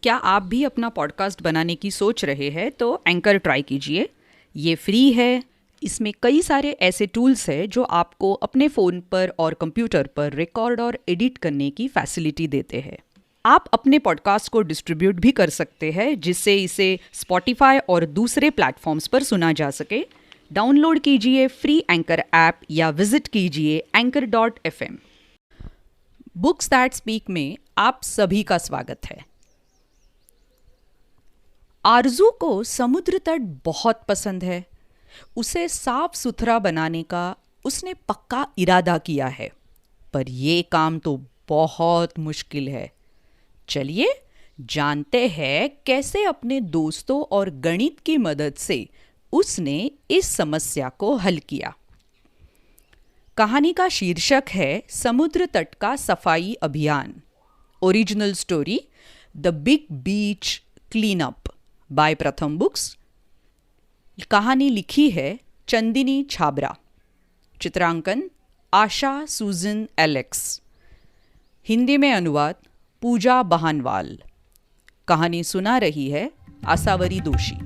क्या आप भी अपना पॉडकास्ट बनाने की सोच रहे हैं तो एंकर ट्राई कीजिए। ये फ्री है। इसमें कई सारे ऐसे टूल्स हैं जो आपको अपने फ़ोन पर और कंप्यूटर पर रिकॉर्ड और एडिट करने की फैसिलिटी देते हैं। आप अपने पॉडकास्ट को डिस्ट्रीब्यूट भी कर सकते हैं जिससे इसे स्पॉटिफाई और दूसरे प्लेटफॉर्म्स पर सुना जा सके। डाउनलोड कीजिए फ्री एंकर ऐप या विजिट कीजिए anchor.fm। बुक्स दैट स्पीक में आप सभी का स्वागत है। आरजू को समुद्र तट बहुत पसंद है। उसे साफ सुथरा बनाने का उसने पक्का इरादा किया है, पर यह काम तो बहुत मुश्किल है। चलिए जानते हैं कैसे अपने दोस्तों और गणित की मदद से उसने इस समस्या को हल किया। कहानी का शीर्षक है समुद्र तट का सफाई अभियान। Original story the big beach clean up by प्रथम बुक्स। कहानी लिखी है चंदिनी छाबरा। चित्रांकन आशा सुजन एलेक्स। हिंदी में अनुवाद पूजा बहानवाल। कहानी सुना रही है आसावरी दोषी।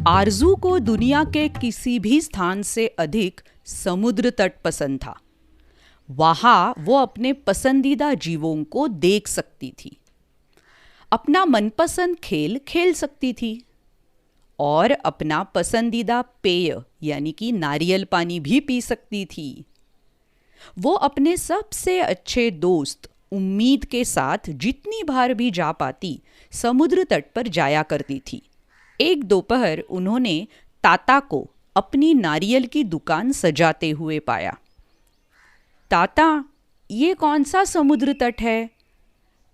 आरजू को दुनिया के किसी भी स्थान से अधिक समुद्र तट पसंद था। वहां वो अपने पसंदीदा जीवों को देख सकती थी, अपना मनपसंद खेल खेल सकती थी और अपना पसंदीदा पेय यानी कि नारियल पानी भी पी सकती थी। वो अपने सबसे अच्छे दोस्त उम्मीद के साथ जितनी बार भी जा पाती समुद्र तट पर जाया करती थी। एक दोपहर उन्होंने ताता को अपनी नारियल की दुकान सजाते हुए पाया। ताता, ये कौन सा समुद्र तट है?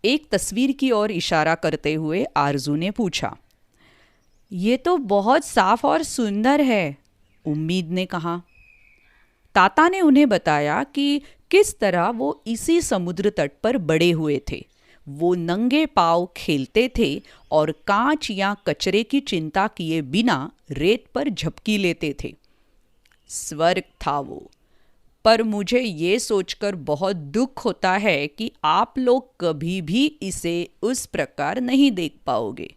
एक तस्वीर की ओर इशारा करते हुए आरजू ने पूछा। ये तो बहुत साफ और सुंदर है, उम्मीद ने कहा। ताता ने उन्हें बताया कि किस तरह वो इसी समुद्र तट पर बड़े हुए थे। वो नंगे पांव खेलते थे और कांच या कचरे की चिंता किए बिना रेत पर झपकी लेते थे। स्वर्ग था वो, पर मुझे ये सोचकर बहुत दुख होता है कि आप लोग कभी भी इसे उस प्रकार नहीं देख पाओगे।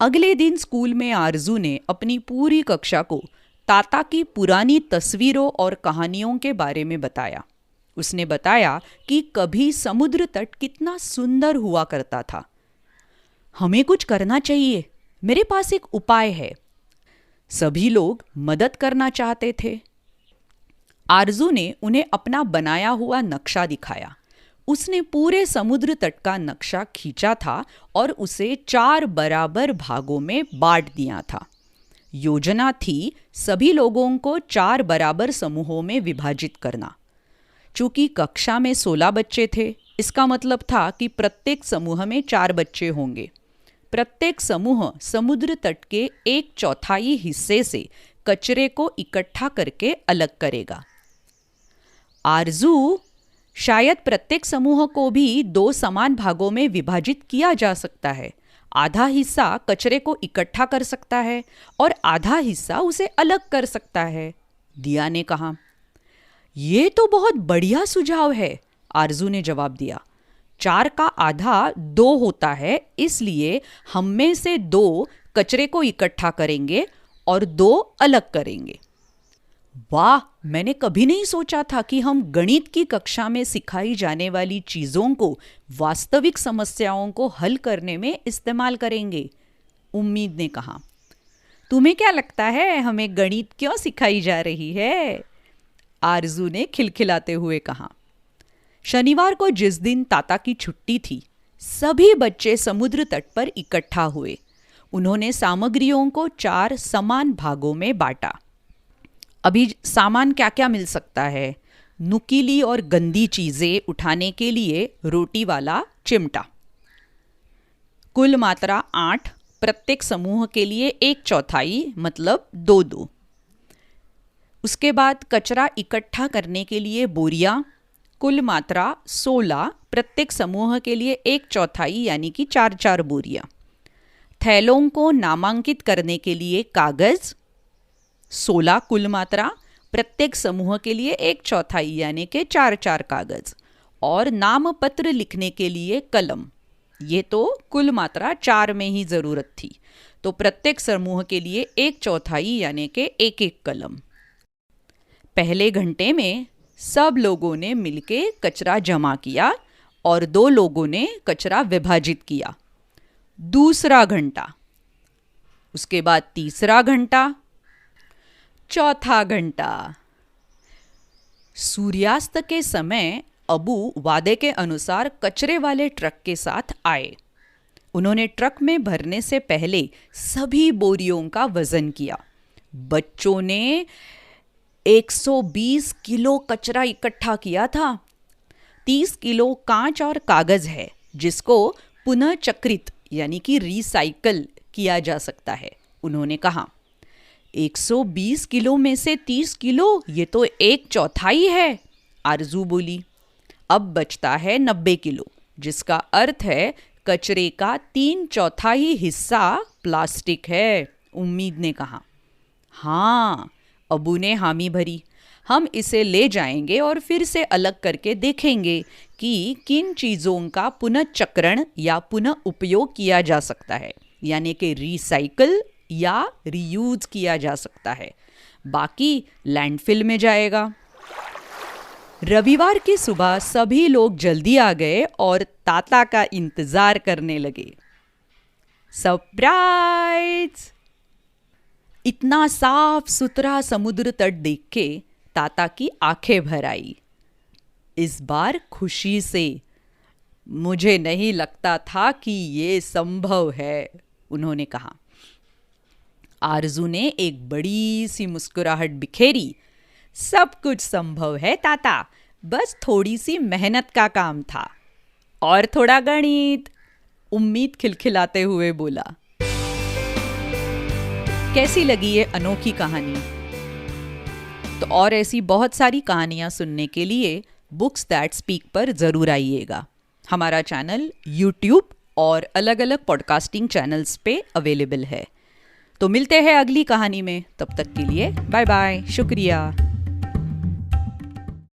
अगले दिन स्कूल में आरजू ने अपनी पूरी कक्षा को ताता की पुरानी तस्वीरों और कहानियों के बारे में बताया। उसने बताया कि कभी समुद्र तट कितना सुंदर हुआ करता था। हमें कुछ करना चाहिए, मेरे पास एक उपाय है। सभी लोग मदद करना चाहते थे। आरजू ने उन्हें अपना बनाया हुआ नक्शा दिखाया। उसने पूरे समुद्र तट का नक्शा खींचा था और उसे 4 बराबर भागों में बांट दिया था। योजना थी सभी लोगों को 4 बराबर समूहों में विभाजित करना। चूंकि कक्षा में 16 बच्चे थे, इसका मतलब था कि प्रत्येक समूह में 4 बच्चे होंगे। प्रत्येक समूह समुद्र तट के 1/4 हिस्से से कचरे को इकट्ठा करके अलग करेगा। आरजू, शायद प्रत्येक समूह को भी 2 समान भागों में विभाजित किया जा सकता है। आधा हिस्सा कचरे को इकट्ठा कर सकता है और आधा हिस्सा उसे अलग कर सकता है, दिया ने कहा। ये तो बहुत बढ़िया सुझाव है, आरजू ने जवाब दिया। 4 का आधा 2 होता है, इसलिए हम में से 2 कचरे को इकट्ठा करेंगे और 2 अलग करेंगे। वाह, मैंने कभी नहीं सोचा था कि हम गणित की कक्षा में सिखाई जाने वाली चीजों को वास्तविक समस्याओं को हल करने में इस्तेमाल करेंगे, उम्मीद ने कहा। तुम्हें क्या लगता है हमें गणित क्यों सिखाई जा रही है? आरजू ने खिलखिलाते हुए कहा। शनिवार को जिस दिन ताता की छुट्टी थी, सभी बच्चे समुद्र तट पर इकट्ठा हुए। उन्होंने सामग्रियों को 4 समान भागों में बांटा। अभी सामान क्या क्या मिल सकता है? नुकीली और गंदी चीजें उठाने के लिए रोटी वाला चिमटा। कुल मात्रा 8, प्रत्येक समूह के लिए 1/4 मतलब 2-2। उसके बाद कचरा इकट्ठा करने के लिए बोरियां, कुल मात्रा 16, प्रत्येक समूह के लिए 1/4 यानी कि 4-4 बोरियां। थैलों को नामांकित करने के लिए कागज, 16 कुल मात्रा, प्रत्येक समूह के लिए 1/4 यानी कि 4-4 कागज। और नामपत्र लिखने के लिए कलम। ये तो कुल मात्रा 4 में ही जरूरत थी, तो प्रत्येक समूह के लिए 1/4 यानी कि 1-1 कलम। पहले घंटे में सब लोगों ने मिलके कचरा जमा किया और 2 लोगों ने कचरा विभाजित किया। दूसरा घंटा, उसके बाद तीसरा घंटा, चौथा घंटा। सूर्यास्त के समय अबू वादे के अनुसार कचरे वाले ट्रक के साथ आए। उन्होंने ट्रक में भरने से पहले सभी बोरियों का वजन किया। बच्चों ने 120 किलो कचरा इकट्ठा किया था। 30 किलो कांच और कागज है जिसको पुनः चक्रित यानी कि रिसाइकल किया जा सकता है। उन्होंने कहा 120 किलो में से 30 किलो, ये तो 1/4 है। आरजू बोली अब बचता है 90 किलो, जिसका अर्थ है कचरे का 3/4 हिस्सा प्लास्टिक है। उम्मीद ने कहा हाँ। अबू ने हामी भरी। हम इसे ले जाएंगे और फिर से अलग करके देखेंगे कि किन चीज़ों का पुनःचक्रण या पुनः उपयोग किया जा सकता है, यानी कि रिसाइकल या रीयूज किया जा सकता है। बाकी लैंडफिल में जाएगा। रविवार की सुबह सभी लोग जल्दी आ गए और ताता का इंतजार करने लगे। सरप्राइज! इतना साफ सुथरा समुद्र तट देख के ताता की आंखें भर आई। इस बार खुशी से, मुझे नहीं लगता था कि ये संभव है, उन्होंने कहा। आरजू ने एक बड़ी सी मुस्कुराहट बिखेरी। सब कुछ संभव है ताता, बस थोड़ी सी मेहनत का काम था और थोड़ा गणित, उम्मीद खिलखिलाते हुए बोला। कैसी लगी ये अनोखी कहानी? तो और ऐसी बहुत सारी कहानियां सुनने के लिए बुक्स दैट स्पीक पर जरूर आइएगा। हमारा चैनल यूट्यूब और अलग अलग पॉडकास्टिंग चैनल्स पे अवेलेबल है। तो मिलते हैं अगली कहानी में, तब तक के लिए बाय बाय, शुक्रिया।